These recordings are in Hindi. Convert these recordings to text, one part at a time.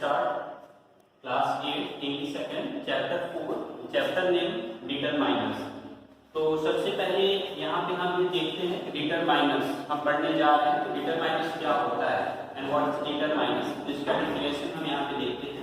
start class 8 English second chapter 4 chapter name determiners। तो सबसे पहले यहाँ पे हम ये देखते हैं कि डिटरमाइनर्स हम पढ़ने जा रहे हैं। तो डिटरमाइनर्स क्या होता है एंड व्हाट इज डिटरमाइनर्स, इसका डेफिनेशन हम यहाँ पे देखते हैं।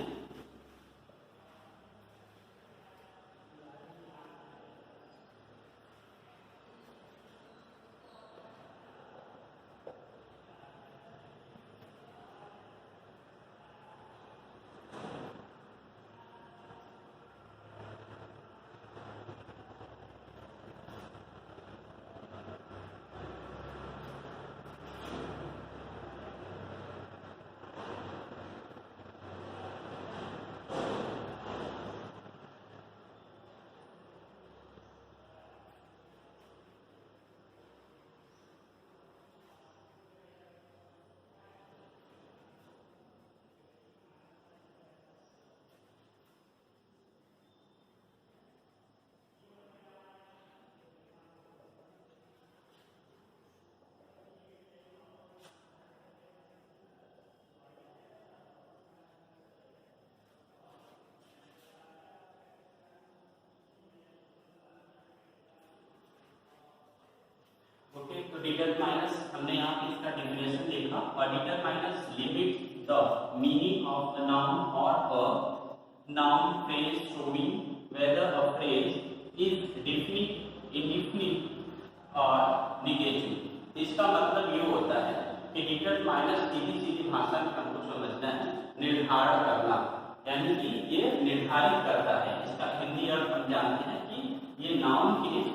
ओके, तो डिटरमाइनर्स हमने यहाँ पे इसका डेफिनेशन देखा। और determiners limit the meaning of the noun और a noun phrase showing whether a phrase is definite, indefinite और नेगेटिव। इसका मतलब ये होता है कि डिटरमाइनर्स सीधी भाषा में हमको समझना है निर्धारण करना, यानी कि ये निर्धारित करता है। इसका हिंदी अर्थ हम जानते हैं कि ये नाउन के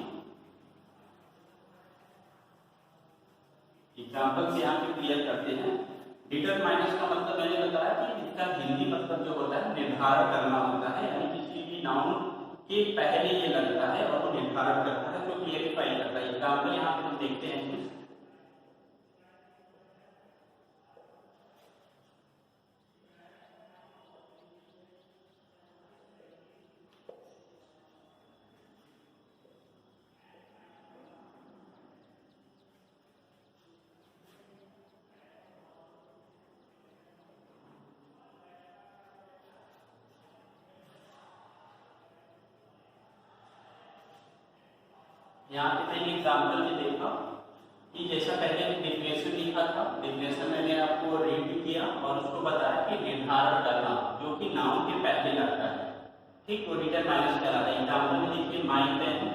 एग्जाम्पल से यहाँ पे क्लियर करते हैं। डिटरमाइनर्स का मतलब मैंने बताया कि इसका हिंदी मतलब जो होता है निर्धारण करना होता है, यानी किसी भी नाउन के पहले ये लगता है और वो निर्धारण करता है, तो क्लियरिफाई करता है। एग्जाम्पल यहाँ पे हम देखते हैं कुछ। यहाँ पे मैंने एग्जाम्पल में देखा कि जैसा पहले डेफिनेशन लिखा था, डेफिनेशन मैंने आपको रीड किया और उसको बताया कि निर्धारण करना जो कि नाउन के पहले लगता है, ठीक, वो डिटरमाइनर्स कहलाता है। एग्जाम्पल में देखिए, my pen,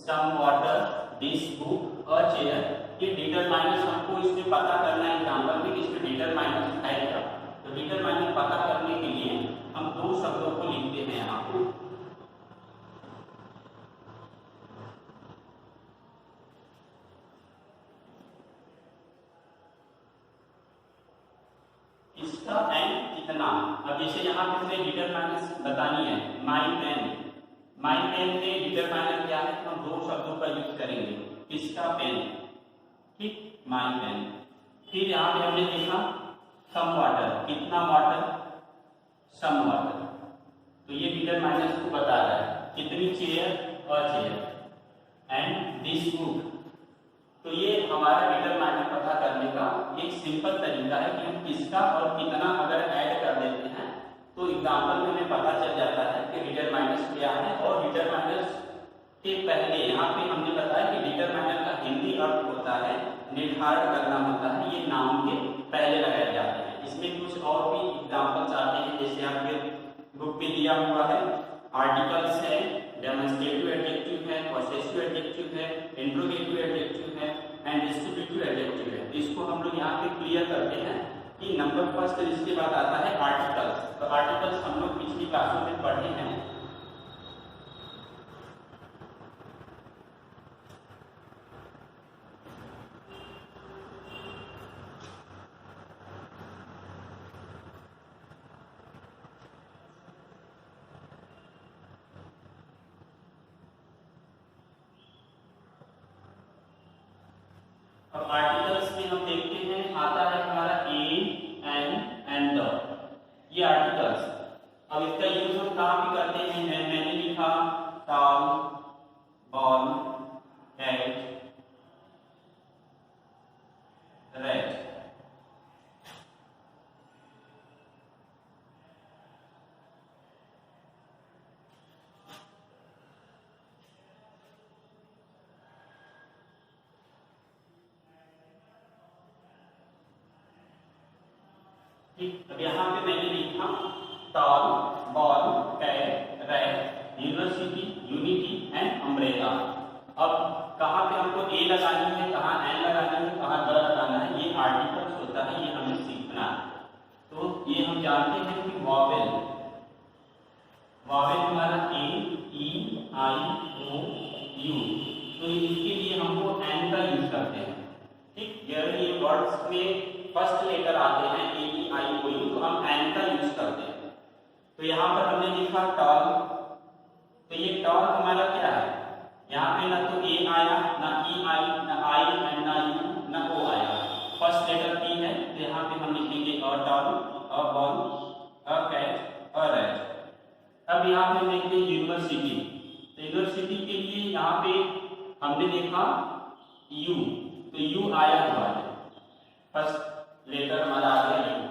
some water, this book, a chair. ये डिटरमाइनर्स हमको इसमें पता करना है एग्जाम्पल में कि इसमें डिटरमाइनर्स है क्या। तो डिटरमाइनर पता करने के लिए हम दो शब्दों को लिखते हैं यहाँ पे। इसका एंड कितना। अब जैसे यहाँ पे मुझे डिटरमाइनर्स बतानी है, माय पेन, माय पेन में डिटरमाइनर क्या है, हम दो शब्दों का यूज करेंगे, किसका, पेन, ठीक, माय पेन। फिर यहाँ पे हमने देखा सम वाटर, कितना वाटर, सम वाटर, तो ये डिटरमाइनर्स को बता रहा है कितनी chair, a chair. And this book, तो ये हमारा डिटरमाइनर पता करने का एक सिंपल तरीका है कि हम किसका और कितना अगर ऐड कर देते हैं तो एग्जाम्पल में हमें पता चल जाता है कि डिटरमाइनर्स क्या है। और डिटरमाइनर्स के पहले यहाँ पे हमने बताया कि डिटरमाइनर का हिंदी अर्थ होता है निर्धारण करना होता है, ये नाउन के पहले लगाए जाते हैं। इसमें कुछ और भी एग्जाम्पल्स आते हैं, जैसे आपके बुक में दिया हुआ है, आर्टिकल्स है, डेमोन्स्ट्रेटिव एडजेक्टिव है, पॉसेसिव एडजेक्टिव है, इंट्रोगेटिव एडजेक्टिव है एंड डिस्ट्रीब्यूटिव एडजेक्टिव है। इसको हम लोग यहाँ पे क्लियर करते हैं कि नंबर फर्स्ट इसके बाद आता है आर्टिकल्स। तो आर्टिकल्स हम लोग पिछली क्लासों में पढ़े हैं। अब आर्टिकल्स में हम देखते हैं आता है हमारा ए, एन, द, ये आर्टिकल्स। अब इसका यूज हम कहाँ भी करते हैं, मैंने लिखा टॉल, बॉल, कैट, रेड। ठीक, अब यहाँ पे मैंने लिखा tall, ball, cat, rat, university, unity and umbrella. अब कहाँ पे हमको ए लगानी है, कहाँ एन लगानी है, कहाँ द लगाना है, ये आर्टिकल्स होता है, ये हमें सीखना है। तो ये हम जानते हैं कि वॉवेल, वॉवेल हमारा ए, ई, आई, ओ, यू, तो इसके लिए हमको एन का यूज करते हैं। ठीक, ये वर्ड्स में फर्स्ट लेटर आते हैं ए, ई, आई, ओ, यू, तो हम एन का यूज करते हैं। तो यहाँ पर हमने लिखा टॉल, तो ये टॉल हमारा क्या है, यहाँ पे ना तो ए आया, ना ई आई, ना आई एंड ना यू, ना ओ आया, फर्स्ट लेटर टी है, तो यहाँ पे हम लिखेंगे a tall, a ball, a cat, a rat. अब यहाँ पे देखते हैं यूनिवर्सिटी, तो यूनिवर्सिटी के लिए यहाँ पे हमने देखा यू, तो यू आया हुआ है, फर्स्ट लेटर हमारा आ गया यू।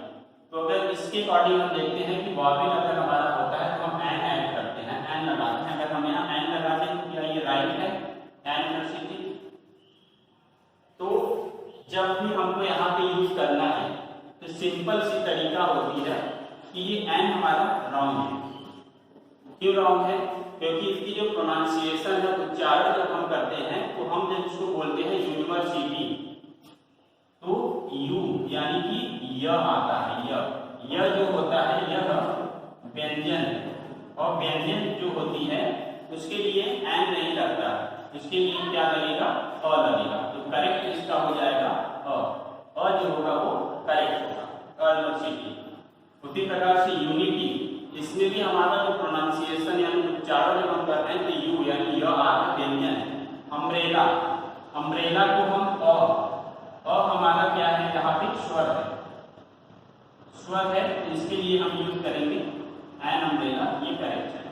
तो अगर इसके अकॉर्डिंग हम देखते हैं कि वॉवेल अगर हमारा होता है तो हम एन ऐड करते हैं, एन लगाते हैं। अगर हम यहाँ एन लगाते हैं तो क्या ये राइट है, एन यूनिवर्सिटी। तो जब भी हमको यहाँ पे यूज करना है तो सिंपल सी तरीका होती है कि ये एन हमारा रॉन्ग है। क्यों रॉन्ग है, क्योंकि इसकी जो प्रोनाउंसिएशन है, उच्चारण जब हम करते हैं तो हम जब इसको बोलते हैं यूनिवर्सिटी, तो यू यानी कि य आता है, य जो होता है यह व्यंजन, और व्यंजन जो होती है उसके लिए एन नहीं लगता, इसके लिए क्या लगेगा, अ लगेगा। तो करेक्ट इसका हो जाएगा अ जो होगा वो करेक्ट होगा, यूनिवर्सिटी। उसी प्रकार से यूनिटी, इसमें भी हमारा जो प्रोनाउंसिएशन यानी उच्चारण जब हम करते हैं तो यू यानी य आता व्यंजन। अम्ब्रेला, अम्ब्रेला को हम अ हमारा क्या है, यहाँ पे स्वर है, स्वर है, तो इसके लिए हम यूज करेंगे एन अम्ब्रेला, ये करेक्ट है।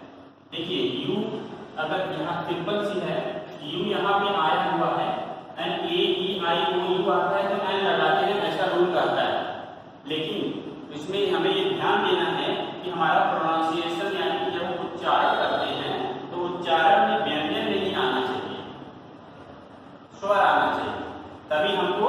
देखिए यू अगर यहाँ सिंपल सी है, यू यहाँ पे आया हुआ है, and A, E, I, O, you आता है तो एन लगाते हैं, ऐसा रूल करता है। लेकिन इसमें हमें ये ध्यान देना है कि हमारा प्रोनाउंसिएशन यानी कि जब हम उच्चारण करते हैं तो उच्चारण में व्यंजन नहीं आना चाहिए, स्वर आना चाहिए, तभी हमको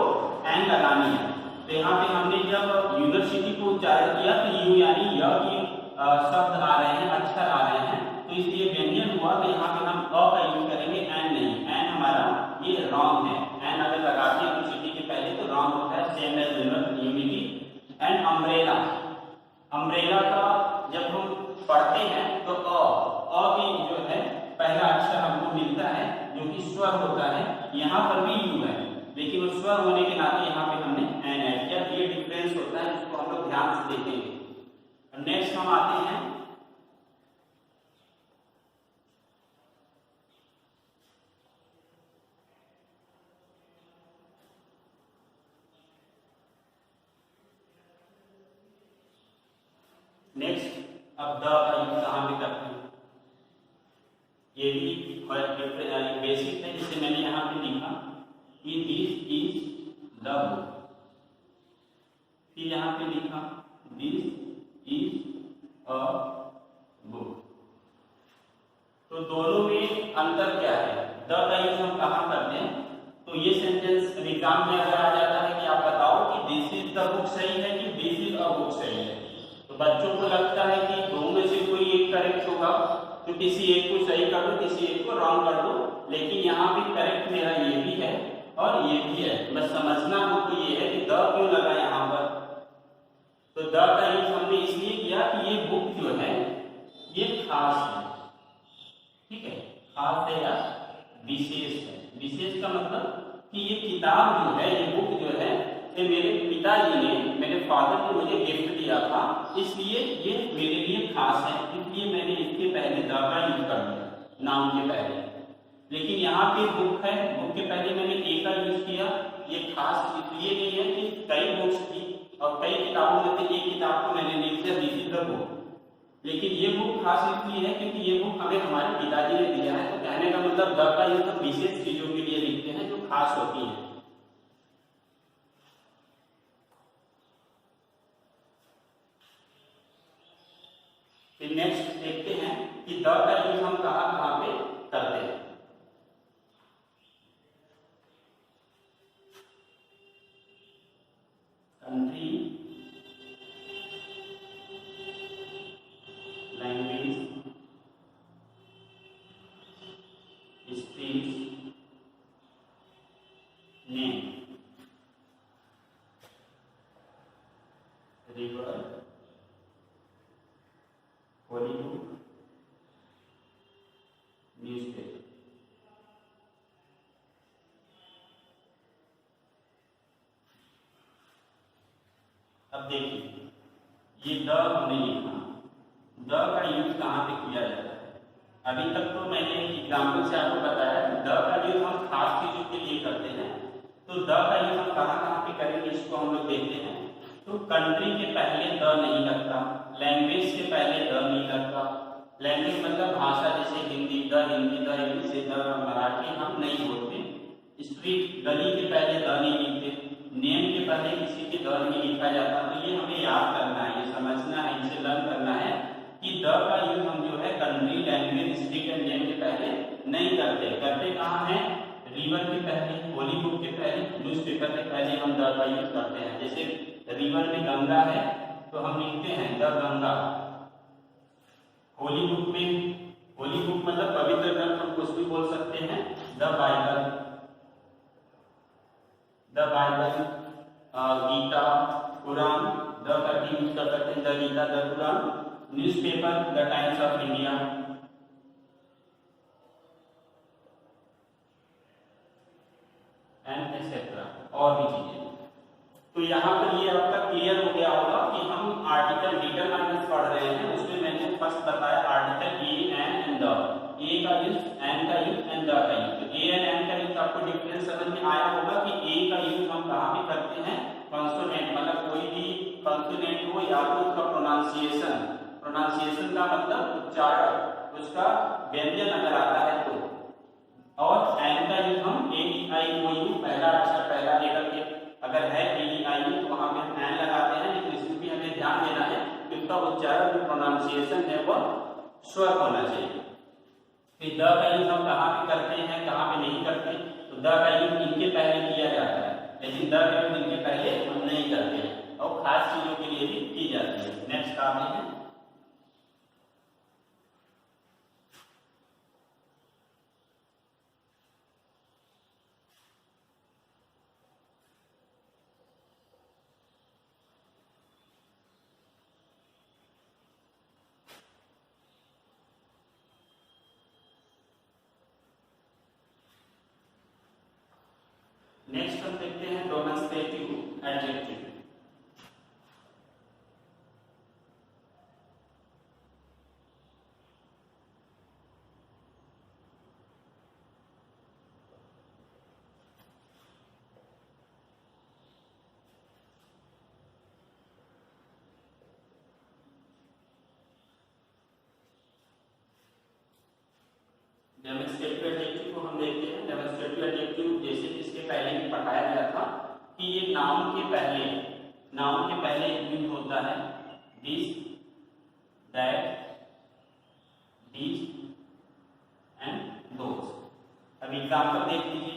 एन लगानी है। तो यहाँ पे हमने जब यूनिवर्सिटी को उच्चारण किया तो यू यानी य की शब्द आ रहे हैं, अक्षर आ रहे हैं, तो इसलिए व्यंजन हुआ, तो यहाँ पे हम अ का यूज करेंगे, एन नहीं। एन हमारा ये रॉन्ग है, एन अगर लगाते हैं यूनिवर्सिटी के पहले तो रॉन्ग होता है, same as unity. And umbrella, umbrella का जब हम पढ़ते हैं तो अ की जो है पहला अक्षर हमको मिलता है जो कि स्वर होता है, यहाँ पर भी यू है, लेकिन उस स्वर होने के नाते यहाँ पे हमने एन ऐड किया। ये डिफरेंस होता है, जिसको हम लोग ध्यान से देखेंगे। नेक्स्ट हम आते हैं नेक्स्ट, अब द का यूज कहाँ पे करते हैं, ये भी बेसिक है, जिससे मैंने यहाँ पे लिखा कि दिस इज द बुक, फिर यहाँ पे लिखा दिस इज अ बुक। तो दोनों में अंतर क्या है, द का यूज हम कहाँ करते हैं, तो ये सेंटेंस एग्जाम में अगर आ जाता है कि आप बताओ कि दिस इज द बुक सही है कि दिस इज अ बुक सही है, तो बच्चों को लगता है कि दो में से कोई एक करेक्ट होगा, तो किसी एक को सही कर दो, किसी एक को रॉन्ग कर दो। लेकिन यहाँ पे करेक्ट मेरा ये भी है और ये भी है, बस समझना हमको ये है कि द क्यों लगा यहाँ पर। तो द का यूज हमने इसलिए किया कि ये बुक जो है ये खास है, ठीक है, खास है या विशेष है। विशेष का मतलब कि ये किताब जो है, ये बुक जो है, ये मेरे पिताजी ने, मेरे फादर ने मुझे गिफ्ट दिया था, इसलिए ये मेरे लिए खास है, इसलिए मैंने इसके पहले द का यूज कर दिया, नाम के पहले। लेकिन यहाँ पे बुक है, बुक के पहले मैंने ए का यूज किया, ये खास इसलिए नहीं है कि कई बुक्स थी और कई किताबों में से एक किताब को मैंने लिख दिया दिस इज द बुक, लेकिन ये बुक खास इसलिए है क्योंकि ये बुक हमें हमारे पिताजी ने दिया है। तो कहने का मतलब द का यूज हम विशेष चीजों के लिए लिखते हैं जो खास होती हैं। फिर नेक्स्ट देखते हैं कि द का यूज हम कहाँ कहाँ पे करते हैं। कंट्री, अब देखिए ये द हमने लिखा, द का यूज कहाँ पे किया जाता है? अभी तक तो मैंने एग्जाम्पल से आपको बताया द का यूज हम खास चीजों के लिए करते हैं, तो द का यूज हम कहाँ कहाँ पे करेंगे इसको हम लोग देखते हैं। तो कंट्री के पहले द नहीं लगता, लैंग्वेज के पहले द नहीं लगता, लैंग्वेज मतलब भाषा जैसे हिंदी द इंग्लिश से द मराठी हम नहीं बोलते, स्ट्रीट गली के पहले द नहीं लिखते, नेम के पहले किसी के द नहीं लिखा जाता। तो ये हमें याद करना है, ये समझना है, इसे लर्न करना है कि द का यूज हम जो है country language street and name के पहले नहीं करते। करते कहाँ है? रिवर के पहले, होली बुक के पहले, न्यूज़पेपर के पहले हम द का यूज करते हैं। जैसे रिवर में गंगा है तो हम लिखते हैं द गंगा। होली बुक में, होली बुक मतलब पवित्र ग्रंथ हम कुछ भी बोल सकते हैं, the Bible, the Bible, Gita, Quran, the का यूज कर सकते हैं, the Gita, the Quran. Newspaper, the Times of India. And etcetera और भी चीजें। तो यहाँ पर ये आपका क्लियर हो गया होगा कि हम आर्टिकल डिटरमाइनर्स पढ़ रहे हैं। उसमें मैंने फर्स्ट बताया आर्टिकल ए एंड द, ए का यूज, एन का यूज एंड द का यूज। तो ए एंड एन का यूज आपको डिफरेंस समझ में आया होगा कि ए का यूज हम कहाँ पे करते हैं? कॉन्सोनेंट, मतलब कोई भी कॉन्सोनेंट हो या तो उसका प्रोनाउंसिएशन, प्रोनाउंसिएशन का मतलब उच्चारण, उसका व्यंजन अगर आता है तो। और एन का यूज हम ए आई ओ यू, पहला अक्षर पहला लेटर के अगर है ए आई यू तो वहां पे हम एन लगाते हैं, लेकिन इसमें भी हमें ध्यान देना है कि उसका उच्चारण जो प्रोनाउंसिएशन है वह स्वर होना चाहिए। फिर द का यूज हम कहाँ पे करते हैं, कहाँ पे नहीं करते? तो द का यूज इनके पहले किया जाता है, लेकिन द का यूज इनके पहले हम नहीं करते हैं, और खास चीजों के लिए भी की जाती है। नेक्स्ट काम है नेक्स्ट हम देखते हैं डेमोंस्ट्रेटिव एडजेक्टिव। डेमोंस्ट्रेटिव एडजेक्टिव को हम देखते हैं। डेमोंस्ट्रेटिव एडजेक्टिव जैसे इसके पहले भी पढ़ाया गया था कि ये नाउन के पहले, नाउन के पहले यूज होता है this, that, these and those. अब एग्जांपल देख लीजिए।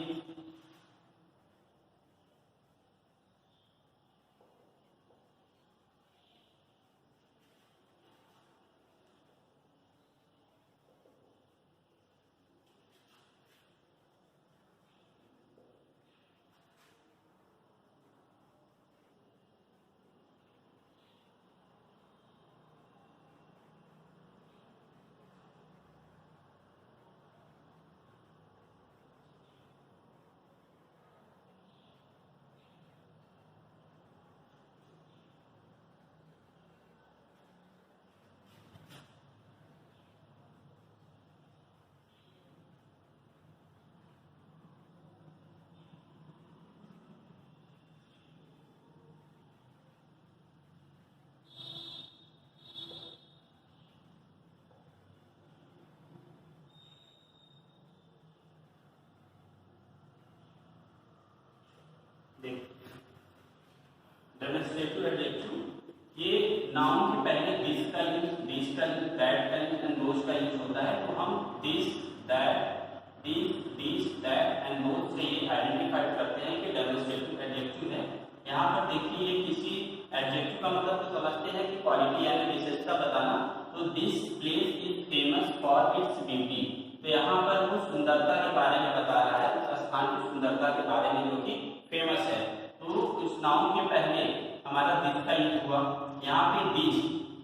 डेमोंस्ट्रेटिव एडजेक्टिव ये नाउन के पहले दिस का यूज, दैट का यूज एंड दोस का यूज होता है। तो हम this, that, this, that and those से ये आइडेंटिफाई करते हैं कि डेमोंस्ट्रेटिव एडजेक्टिव है। यहाँ पर देखिए ये किसी एडजेक्टिव का मतलब तो समझते हैं कि क्वालिटी यानी विशेषता बताना। तो this place is famous for its beauty. तो यहाँ पर वो सुंदरता के बारे में बता रहा है, उस स्थान की सुंदरता के बारे में जो कि फेमस है। तो इस नाउन के पहले हमारा दिस का यूज हुआ। यहाँ पे दिस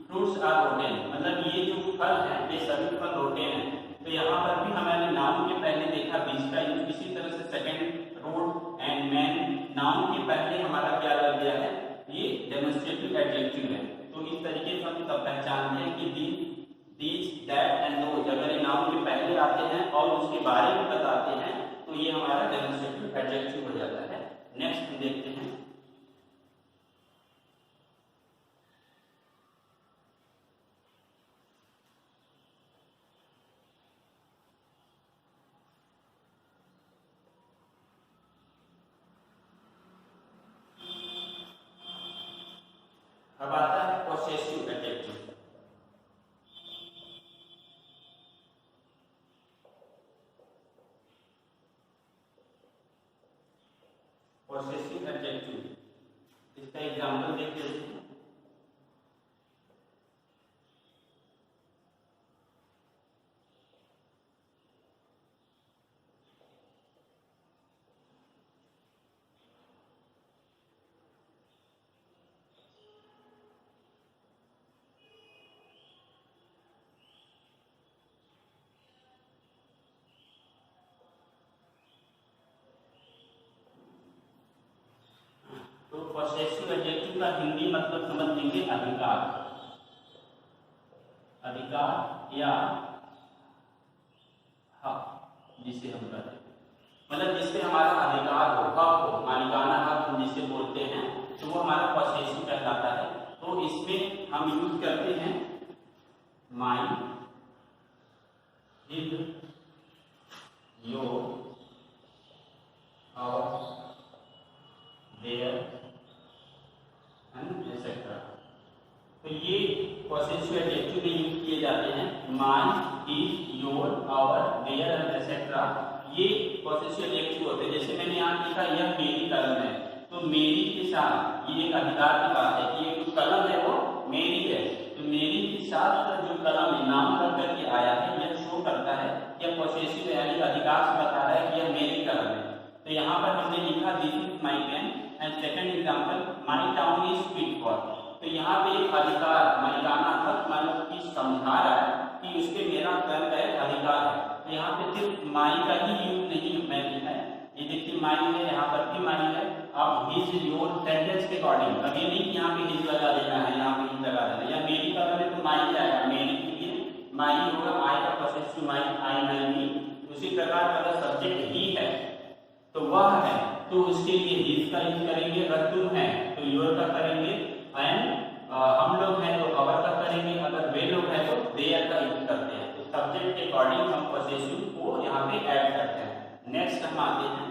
फ्रूट्स आर रोटेन, मतलब ये जो फल है ये सभी फल रोटेन है। तो यहाँ पर भी हमारे नाउन के पहले देखा दिस का यूज। इसी तरह से second road and man, noun के पहले हमारा क्या लग गया है, ये डेमोंस्ट्रेटिव पहचानते हैं कि दीज दैट एंड दोज अगर ये नाउन के पहले आते हैं और उसके बारे में बताते हैं तो ये हमारा डेमोंस्ट्रेटिव एडजेक्टिव हो जाता है। नेक्स्ट हम देखते हैं अब आता है पॉसेसिव एडजेक्टिव। पॉसेसिव एडजेक्टिव इसका एग्जांपल देख लेते हैं। तो पॉसेसिव एडजेक्टिव का हिंदी मतलब समझ लेंगे अधिकार, अधिकार या हक जिसे हम कहते हैं, मतलब जिससे हमारा अधिकार हो, हक हो, मालिकाना हक हम जिसे बोलते हैं तो वो हमारा पॉसेसिव कहलाता है। तो इसमें हम यूज करते हैं my, his, your, our, their and etcetera. तो ये पॉसेसिव एडजेक्टिव में यूज किए जाते हैं। My, his, your, our, their and etcetera ये पॉसेसिव एडजेक्टिव होते हैं। जैसे मैंने यहाँ लिखा यह मेरी कलम है, तो मेरी के साथ ये एक अधिकार की बात है कि ये जो कलम है वो मेरी है, तो मेरी के साथ जो कलम है नाम रख करके आया है यह शो करता है, यह पॉसेसिव यानी अधिकार से बता रहा है कि यह मेरी कलम है। तो यहाँ पर हमने लिखा this is my pen and second example my town is fit for. तो यहाँ पे एक अधिकार मालिकाना हक मतलब की समझा रहा है कि उसके मेरा स्वयं का एक अधिकार है। तो यहाँ पे सिर्फ माई का ही यूज नहीं मैंने है, ये देखिए माई है, यहाँ पर भी माई है। अब हिज योर सेंटेंस के अकॉर्डिंग अब ये नहीं कि यहाँ पे हिज लगा देना है, यहाँ पे हिज लगा देना, या मेरी कलम है तो माई जाएगा, मेरी के लिए माई होगा, आई का पॉसेसिव माई, आई माई मी। उसी प्रकार अगर सब्जेक्ट ही है तो वह है तो उसके लिए हिज का यूज करेंगे, अगर तुम है तो योर का करेंगे, एंड हम लोग हैं तो अवर का करेंगे, अगर वे लोग हैं तो देयर का यूज करते हैं। तो सब्जेक्ट के अकॉर्डिंग हम पॉसेसिव को यहाँ पे ऐड करते हैं। नेक्स्ट हम आते हैं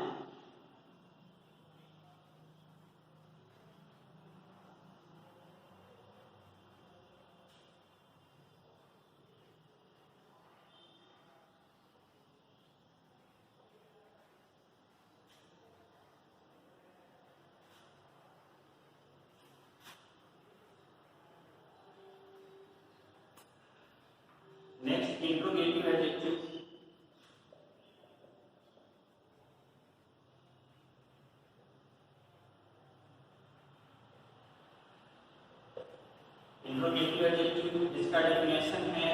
इंट्रोगेटिव एडजेक्टिव। इंट्रोगेटिव एडजेक्टिव इसका डेफिनेशन है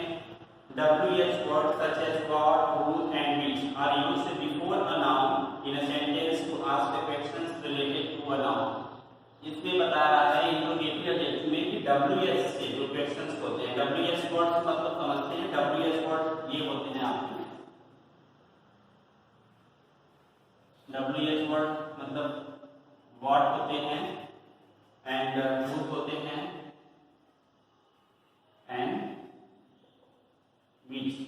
WH words such as God, who and which are used before a noun in a sentence to ask questions related to a noun। इसमें बता रहा है इंट्रोगेटिव एडजेक्टिव में कि WH से जो क्वेश्चंस होते हैं, WH वर्ड्स मतलब समझते हैं, WH वर्ड्स ये होते हैं आपके WH वर्ड मतलब व्हाट होते हैं एंड who होते हैं एंड which,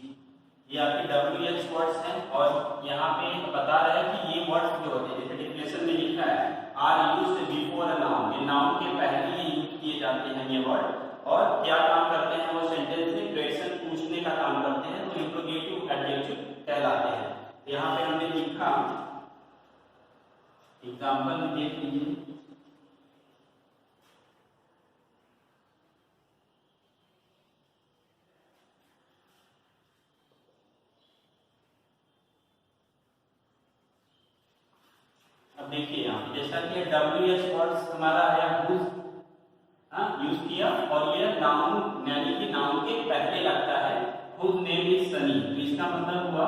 ये आपके WH वर्ड्स हैं। और यहाँ पे बता रहा है कि ये वर्ड्स जो होते हैं जैसे डेफिनेशन में लिखा है are used before a noun, ये नाउन के पहले ही यूज किए जाते हैं ये वर्ड। और क्या काम करते हैं वो सेंटेंस में क्वेश्चन पूछने का काम करते हैं, तो इंट्रोगेटिव एडजेक्टिव कहलाते हैं। यहाँ पे हमने लिखा एग्जांपल में देख लीजिए अब देखिए यहाँ जैसा कि WH वर्ड्स हमारा है यूज किया और ये नाउन यानी कि नाउन के पहले लगता है whose name is सनी, तो इसका मतलब हुआ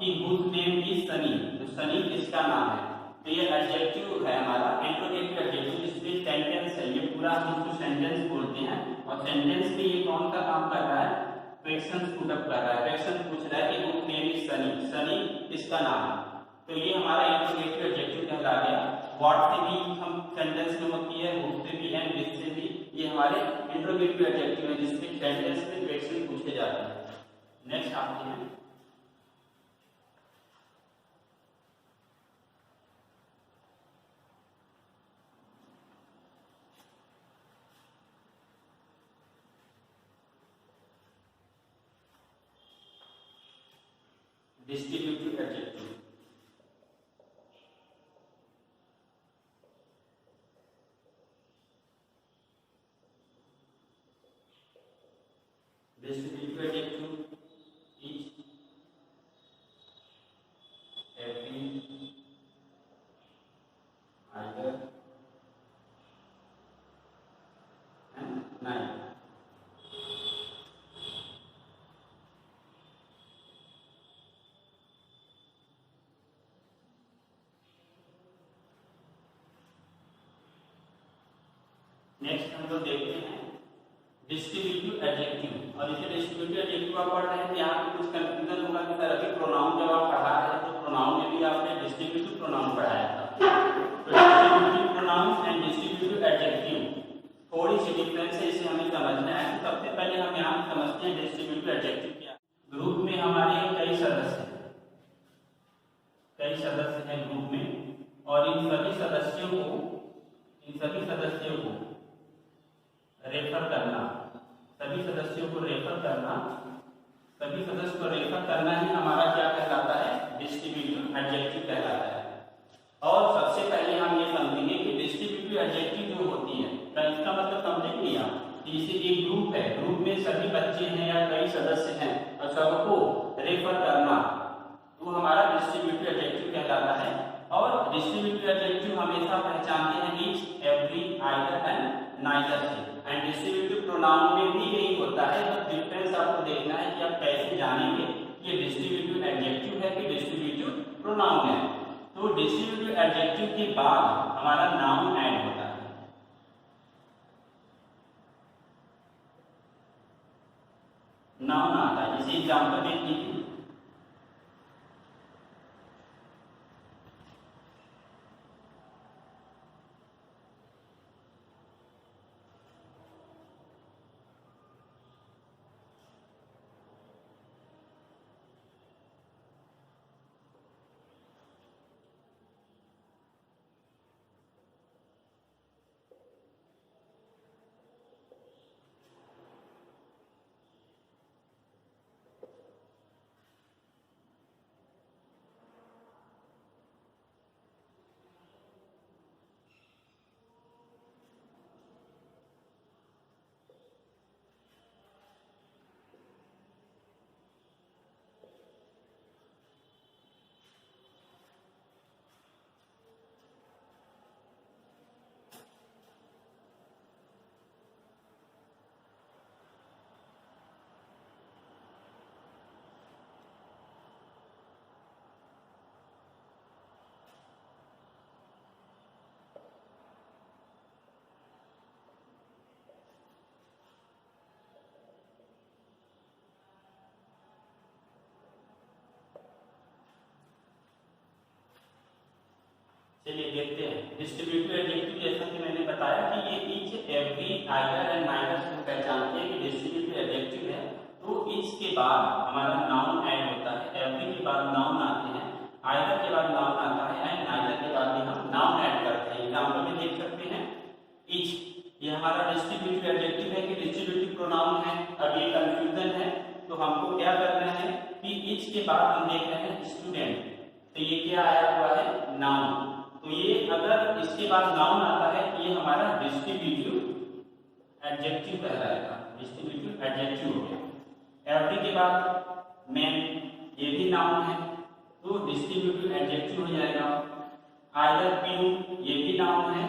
कि whose name is सनी, तो सनी किसका नाम है, तो ये एडजेक्टिव है हमारा इंट्रोगेटिव एडजेक्टिव। इसमें सेंटेंस है, ये पूरा हम इसको सेंटेंस बोलते हैं और सेंटेंस में ये कौन सा काम कर रहा है, क्वेश्चन पुट अप कर रहा है, क्वेश्चन पूछ रहा है कि whose name is Sunny, Sunny किसका नाम है। तो ये हमारा इंट्रोगेटिव एडजेक्टिव कहला गया। व्हाट से भी हम सेंटेंस में होती है, हुज से भी एंड विच से भी, ये हमारे इंट्रोगेटिव एडजेक्टिव है जिसमें सेंटेंस में क्वेश्चन पूछे जाते हैं। नेक्स्ट आते हैं distributive adjective. Distributive adjective each, every, either and neither। Next हम लोग देखते हैं डिस्ट्रीब्यूटिव एडजेक्टिव। और इसे डिस्ट्रीब्यूटिव एडजेक्टिव आप पढ़ रहे हैं, यहाँ पे कुछ कंफ्यूजन होगा कि सर अभी प्रोनाउन जब आप पढ़ा रहे हैं तो प्रोनाउन में भी आपने डिस्ट्रीब्यूटिव प्रोनाउन पढ़ाया था। तो distributive pronoun and distributive adjective थोड़ी सी डिफरेंस है, इसे हमें समझना है। तो सबसे पहले हम यहाँ समझते हैं डिस्ट्रीब्यूटिव एडजेक्टिव क्या। ग्रुप में हमारे कई सदस्य हैं ग्रुप में, और इन सभी सदस्यों को रेफर करना, सभी सदस्यों को रेफर करना ही हमारा क्या कहलाता है, डिस्ट्रीब्यूटिव एडजेक्टिव कहलाता है। और सबसे पहले हम ये समझेंगे कि डिस्ट्रीब्यूटिव एडजेक्टिव जो होती है, तो इसका मतलब समझे कि आप जैसे एक ग्रुप है, ग्रुप में सभी बच्चे हैं या कई सदस्य हैं और सबको रेफर करना, तो हमारा डिस्ट्रीब्यूटिव एडजेक्टिव कहलाता है। और डिस्ट्रीब्यूटिव एडजेक्टिव हमेशा पहचानते हैं each, every, either and neither से। एंड डिस्ट्रीब्यूटिव प्रोनाउन में भी यही होता है। तो डिफरेंस आपको देखना है कि आप कैसे जानेंगे कि डिस्ट्रीब्यूटिव एडजेक्टिव है कि डिस्ट्रीब्यूटिव प्रोनाउन है। तो डिस्ट्रीब्यूटिव एडजेक्टिव के बाद हमारा नाउन ऐड होता है। नाउन आता है, जैसे एग्जांपल देख लीजिए, चलिए देखते हैं डिस्ट्रीब्यूटिव एडजेक्टिव। जैसा कि मैंने बताया कि ये each, every, either and neither से पहचानते हैं कि डिस्ट्रीब्यूटिव एडजेक्टिव है। तो ईच के बाद हमारा नाउन ऐड होता है, एवरी के बाद नाउन आते हैं, आइदर के बाद नाउन आता है एंड नाइदर के बाद भी हम नाउन ऐड करते हैं। एग्जांपल में देख सकते हैं ईच, ये हमारा डिस्ट्रीब्यूटिव एडजेक्टिव है कि डिस्ट्रीब्यूटिव प्रोनाउन है। अब ये कंफ्यूजन है तो हमको क्या करना है कि ईच के बाद हम देख रहे हैं स्टूडेंट, तो ये क्या आया हुआ है, नाउन। तो ये अगर इसके बाद नाउन आता है तो ये हमारा डिस्ट्रीब्यूटिव एडजेक्टिव कहलाएगा, डिस्ट्रीब्यूटिव एडजेक्टिव हो गया। एवरी के बाद मैन, ये भी नाउन है तो डिस्ट्रीब्यूटिव एडजेक्टिव हो जाएगा। आइदर, पीयू, ये भी नाउन है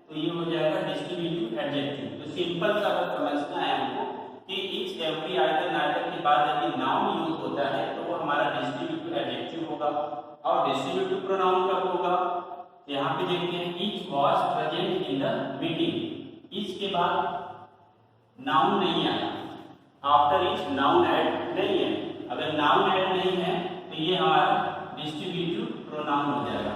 तो ये हो जाएगा डिस्ट्रीब्यूटिव एडजेक्टिव। तो सिंपल सा बस समझना है हमको कि ईच, एवरी, आइदर, नाइदर के बाद यदि नाउन यूज होता है तो वो हमारा डिस्ट्रीब्यूटिव एडजेक्टिव होगा। और डिस्ट्रीब्यूटिव प्रोनाउन कब होगा, यहाँ पे देखते हैं each was present in the meeting. Each के बाद नाउन नहीं आया, आफ्टर इज नाउन ऐड नहीं है। अगर नाउन ऐड नहीं है तो ये हमारा डिस्ट्रीब्यूटिव प्रोनाउन हो जाएगा,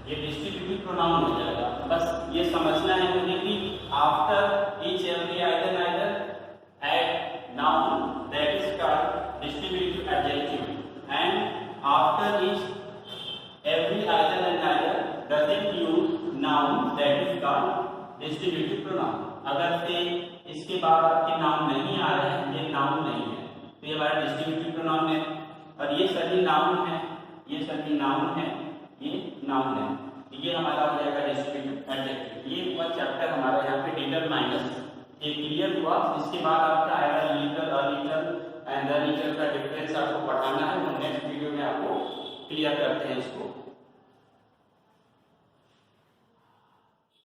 ये डिस्ट्रीब्यूटिव प्रोनाउन हो जाएगा। बस ये समझना है मुझे कि after each every either neither add noun that is called distributive adjective and after each every either and neither doesn't use noun that is called distributive pronoun। अगर से इसके बाद आपके नाउन नहीं आ रहे हैं, ये नाउन नहीं है तो ये हमारा डिस्ट्रीब्यूटिव प्रोनाउन है। और ये सभी नाउन है, ये सभी नाउन है, ये नाउन है, ये हमारा हो जाएगा डिस्ट्रीब्यूटिव एडजेक्टिव। ये हुआ चैप्टर हमारा यहाँ पे डिटरमाइनर्स, ये क्लियर हुआ। इसके बाद आपका आएगा little, a little and the little का डिफरेंस आपको पढ़ाना है, वो नेक्स्ट वीडियो में आपको क्लियर करते हैं इसको।